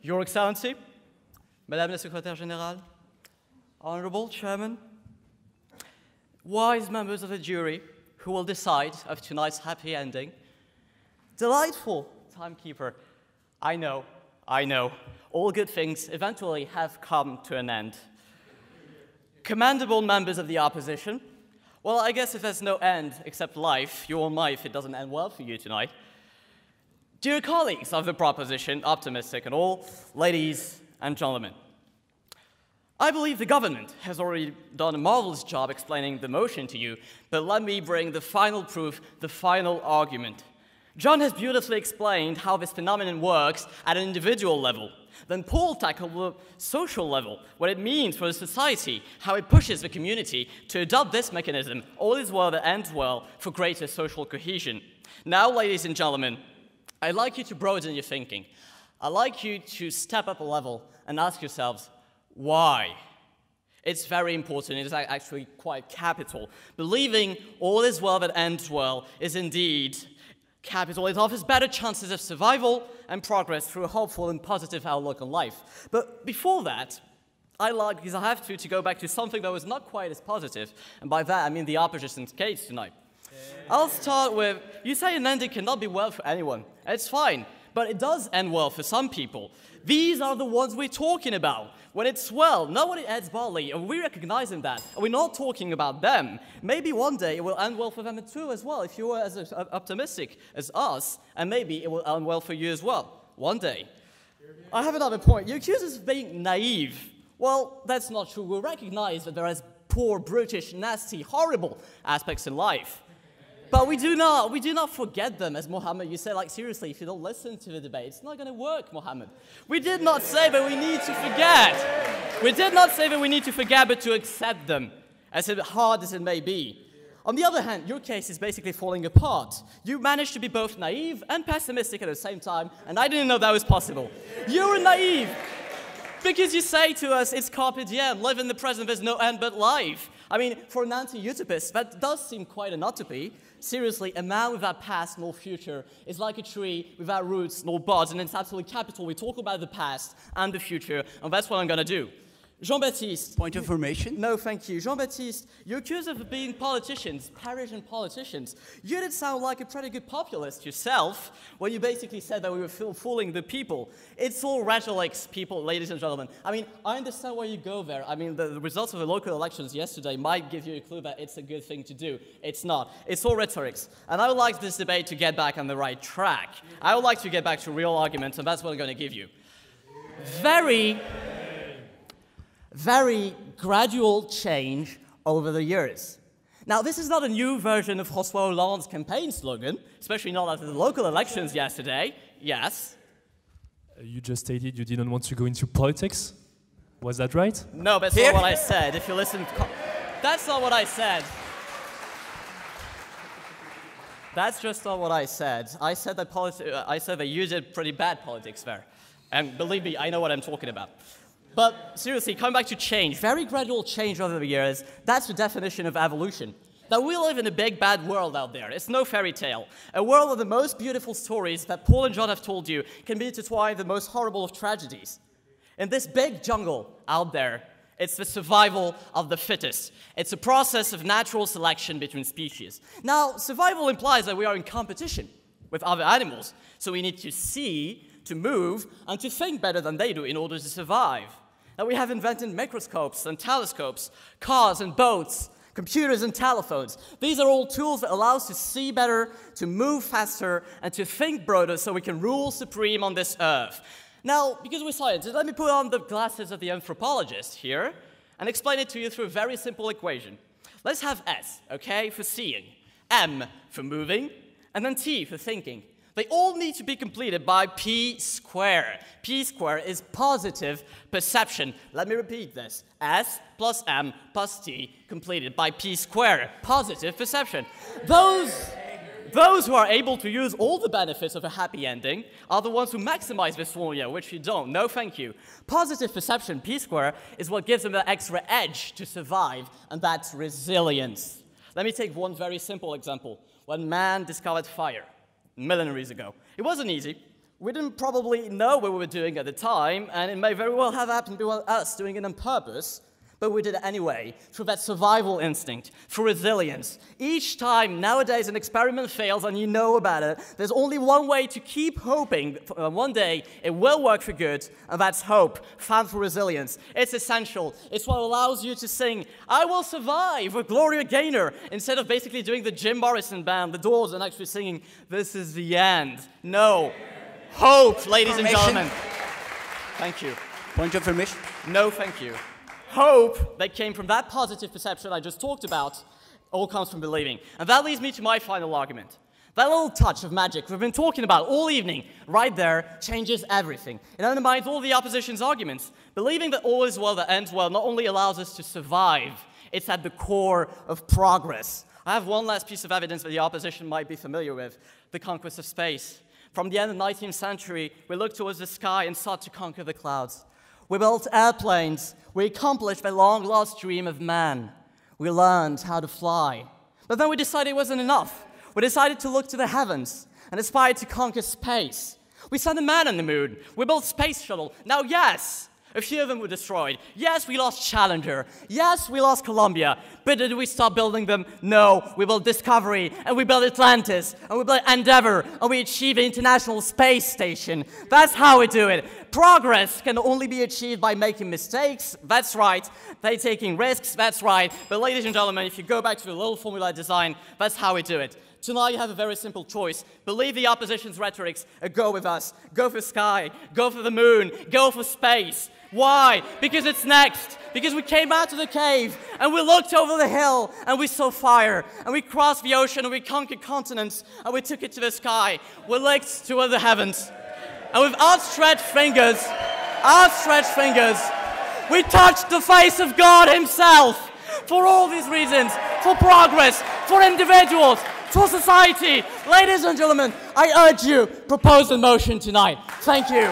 Your Excellency, Madame la Secrétaire Générale, Honorable Chairman, wise members of the jury who will decide of tonight's happy ending, delightful timekeeper, I know, all good things eventually have come to an end. Commendable members of the opposition, well, I guess if there's no end except life, you won't mind if it doesn't end well for you tonight. Dear colleagues of the proposition, optimistic and all, ladies and gentlemen, I believe the government has already done a marvelous job explaining the motion to you, but let me bring the final proof, the final argument. John has beautifully explained how this phenomenon works at an individual level. Then Paul tackled the social level, what it means for the society, how it pushes the community to adopt this mechanism, all is well that ends well, for greater social cohesion. Now, ladies and gentlemen, I'd like you to broaden your thinking. I'd like you to step up a level and ask yourselves, why? It's very important. It is actually quite capital. Believing all is well that ends well is indeed capital. It offers better chances of survival and progress through a hopeful and positive outlook on life. But before that, because I have to go back to something that was not quite as positive, and by that I mean the opposition's case tonight. I'll start with, you say an ending cannot be well for anyone. It's fine, but it does end well for some people. These are the ones we're talking about. When it's well, not when it ends badly, and we recognize that. And we're not talking about them. Maybe one day it will end well for them too as well, if you were as optimistic as us, and maybe it will end well for you as well, one day. I have another point. You accuse us of being naive. Well, that's not true. We recognize that there is poor, brutish, nasty, horrible aspects in life. But we do not forget them, as Mohammed, you say, like, seriously, if you don't listen to the debate, it's not going to work, Mohammed. We did not say that we need to forget. We did not say that we need to forget, but to accept them, as hard as it may be. On the other hand, your case is basically falling apart. You managed to be both naive and pessimistic at the same time, and I didn't know that was possible. You were naive, because you say to us, it's carpe diem, live in the present, there's no end but life. I mean, for an anti-utopist, that does seem quite an utopy. Seriously, a man without past nor future is like a tree without roots nor buds, and it's absolutely capital. We talk about the past and the future, and that's what I'm going to do. Jean-Baptiste. Point of information? No, thank you. Jean-Baptiste, you're accused of being politicians, Parisian politicians. You did sound like a pretty good populist yourself when you basically said that we were fooling the people. It's all rhetoric, people, ladies and gentlemen. I mean, I understand why you go there. I mean, the results of the local elections yesterday might give you a clue that it's a good thing to do. It's not. It's all rhetoric. And I would like this debate to get back on the right track. I would like to get back to real arguments, and that's what I'm going to give you. Very gradual change over the years. Now, this is not a new version of François Hollande's campaign slogan, especially not after the local elections yesterday. Yes? You just stated you didn't want to go into politics. Was that right? No, that's not what I said. If you listen, that's not what I said. That's just not what I said. I said that you did pretty bad politics there. And believe me, I know what I'm talking about. But seriously, coming back to change, very gradual change over the years, that's the definition of evolution. That we live in a big, bad world out there. It's no fairy tale. A world of the most beautiful stories that Paul and John have told you can be intertwined with the most horrible of tragedies. In this big jungle out there, it's the survival of the fittest. It's a process of natural selection between species. Now, survival implies that we are in competition with other animals, so we need to see, to move, and to think better than they do in order to survive. Now, we have invented microscopes and telescopes, cars and boats, computers and telephones. These are all tools that allow us to see better, to move faster, and to think broader so we can rule supreme on this earth. Now, because we're scientists, let me put on the glasses of the anthropologist here and explain it to you through a very simple equation. Let's have S, okay, for seeing, M for moving, and then T for thinking. They all need to be completed by P squared. P squared is positive perception. Let me repeat this. S plus M plus T completed by P squared. Positive perception. Those who are able to use all the benefits of a happy ending are the ones who maximize this formula, which you don't. No, thank you. Positive perception, P squared, is what gives them the extra edge to survive, and that's resilience. Let me take one very simple example. When man discovered fire, millenniaries ago. It wasn't easy. We didn't probably know what we were doing at the time, and it may very well have happened to us doing it on purpose, but we did it anyway, through that survival instinct, through resilience. Each time nowadays an experiment fails and you know about it, there's only one way to keep hoping one day it will work for good, and that's hope, found through resilience. It's essential. It's what allows you to sing, "I will survive" with Gloria Gaynor, instead of basically doing the Jim Morrison band, The Doors, and actually singing, "This is the end." No. Hope, ladies and gentlemen. Thank you. Point of information? No, thank you. Hope that came from that positive perception I just talked about all comes from believing. And that leads me to my final argument. That little touch of magic we've been talking about all evening, right there, changes everything. It undermines all the opposition's arguments. Believing that all is well that ends well not only allows us to survive, it's at the core of progress. I have one last piece of evidence that the opposition might be familiar with, the conquest of space. From the end of the 19th century, we looked towards the sky and sought to conquer the clouds. We built airplanes. We accomplished the long-lost dream of man. We learned how to fly. But then we decided it wasn't enough. We decided to look to the heavens and aspired to conquer space. We sent a man on the moon. We built space shuttle. Now, yes, a few of them were destroyed. Yes, we lost Challenger. Yes, we lost Columbia. But did we stop building them? No. We built Discovery, and we built Atlantis, and we built Endeavour, and we achieved the International Space Station. That's how we do it. Progress can only be achieved by making mistakes. That's right. By taking risks. That's right. But ladies and gentlemen, if you go back to the little formula design, that's how we do it. Tonight you have a very simple choice. Believe the opposition's rhetorics, go with us. Go for sky, go for the moon, go for space. Why? Because it's next. Because we came out of the cave and we looked over the hill and we saw fire. And we crossed the ocean and we conquered continents and we took it to the sky. We looked toward the heavens. And with outstretched fingers, we touched the face of God himself. For all these reasons, for progress, for individuals, for society. Ladies and gentlemen, I urge you, propose the motion tonight. Thank you.